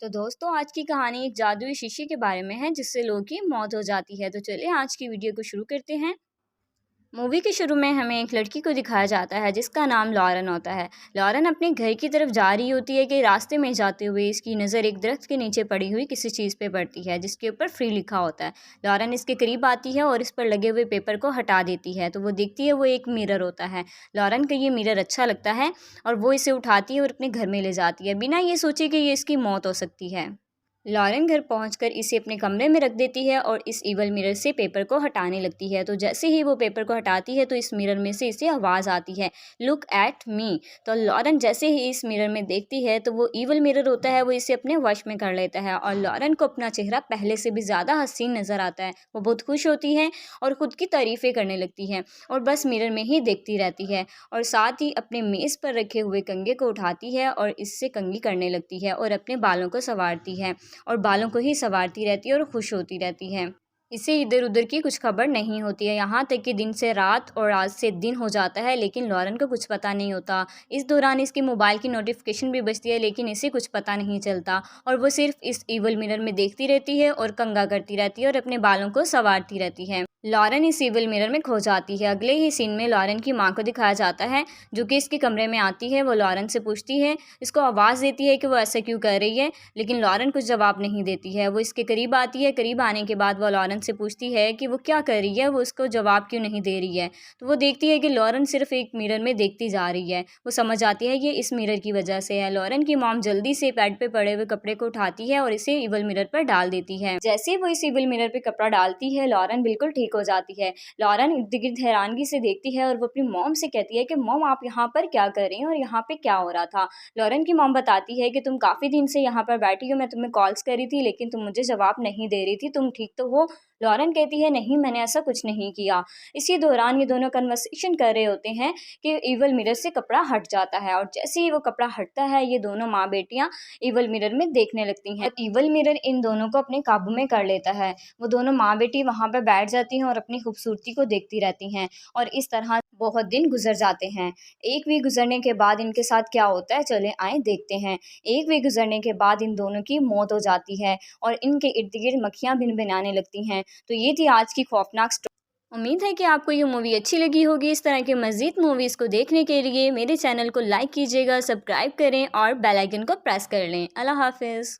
तो दोस्तों आज की कहानी एक जादुई शीशे के बारे में है जिससे लोगों की मौत हो जाती है। तो चलिए आज की वीडियो को शुरू करते हैं। मूवी के शुरू में हमें एक लड़की को दिखाया जाता है जिसका नाम लॉरेन होता है। लॉरेन अपने घर की तरफ जा रही होती है कि रास्ते में जाते हुए इसकी नज़र एक दरख्त के नीचे पड़ी हुई किसी चीज़ पे पड़ती है जिसके ऊपर फ्री लिखा होता है। लॉरेन इसके करीब आती है और इस पर लगे हुए पेपर को हटा देती है तो वो देखती है वो एक मिरर होता है। लॉरेन को ये मिरर अच्छा लगता है और वो इसे उठाती है और अपने घर में ले जाती है बिना ये सोचे कि ये इसकी मौत हो सकती है। लॉरेन घर पहुंचकर इसे अपने कमरे में रख देती है और इस इवल मिरर से पेपर को हटाने लगती है। तो जैसे ही वो पेपर को हटाती है तो इस मिरर में से इसे आवाज़ आती है, लुक एट मी। तो लॉरेन जैसे ही इस मिरर में देखती है तो वो इवल मिरर होता है वो इसे अपने वश में कर लेता है और लॉरेन को अपना चेहरा पहले से भी ज़्यादा हसीन नज़र आता है। वो बहुत खुश होती है और ख़ुद की तारीफ़ें करने लगती है और बस मिरर में ही देखती रहती है और साथ ही अपने मेज़ पर रखे हुए कंघे को उठाती है और इससे कंघी करने लगती है और अपने बालों को संवारती है और बालों को ही संवारती रहती है और खुश होती रहती है। इसे इधर उधर की कुछ खबर नहीं होती है, यहाँ तक कि दिन से रात और रात से दिन हो जाता है लेकिन लॉरेन को कुछ पता नहीं होता। इस दौरान इसकी मोबाइल की नोटिफिकेशन भी बजती है लेकिन इसे कुछ पता नहीं चलता और वो सिर्फ इस इवल मिरर में देखती रहती है और कंघा करती रहती है और अपने बालों को संवारती रहती है। लॉरेन इस इवल मिरर में खो जाती है। अगले ही सीन में लॉरेन की माँ को दिखाया जाता है जो कि इसके कमरे में आती है। वो लॉरेन से पूछती है, इसको आवाज़ देती है कि वो ऐसा क्यों कर रही है लेकिन लॉरेन कुछ जवाब नहीं देती है। वो इसके करीब आती है, करीब आने के बाद वो लॉरेन से पूछती है कि वो क्या कर रही है, वो उसको जवाब क्यों नहीं दे रही है। तो वो देखती है कि लॉरेन सिर्फ एक मिरर में देखती जा रही है। वो समझ आती है ये इस मिरर की वजह से है। लॉरेन की मॉम जल्दी से बेड पे पड़े हुए कपड़े को उठाती है और इसे इवल मिरर पर डाल देती है। जैसे वो इस इवल मिरर पे कपड़ा डालती है लॉरेन बिल्कुल ठीक हो जाती है। लॉरेन इर्द गिर्द हैरानगी से देखती है और वो अपनी मॉम से कहती है कि मॉम आप यहाँ पर क्या कर रही हैं और यहाँ पे क्या हो रहा था। लॉरेन की मॉम बताती है कि तुम काफ़ी दिन से यहाँ पर बैठी हो, मैं तुम्हें कॉल्स करी थी लेकिन तुम मुझे जवाब नहीं दे रही थी, तुम ठीक तो हो। लॉरेन कहती है नहीं मैंने ऐसा कुछ नहीं किया। इसी दौरान ये दोनों कन्वर्सेशन कर रहे होते हैं कि इवल मिरर से कपड़ा हट जाता है और जैसे ही वो कपड़ा हटता है ये दोनों माँ बेटियाँ इवल मिरर में देखने लगती हैं। इवल मिरर इन दोनों को अपने काबू में कर लेता है। वो दोनों माँ बेटी वहाँ पर बैठ जाती हैं और अपनी खूबसूरती को देखती रहती हैं और इस तरह बहुत दिन गुजर जाते हैं। एक वीक गुजरने के बाद इनके साथ क्या होता है चले आए देखते हैं। एक वीक गुजरने के बाद इन दोनों की मौत हो जाती है और इनके इर्द गिर्द मक्खियाँ भिनभिनाने लगती हैं। तो ये थी आज की खौफनाक स्टोरी। उम्मीद है कि आपको ये मूवी अच्छी लगी होगी। इस तरह के मज़ीद मूवीज़ को देखने के लिए मेरे चैनल को लाइक कीजिएगा, सब्सक्राइब करें और बेल आइकन को प्रेस कर लें। अल्लाह हाफ़िज़।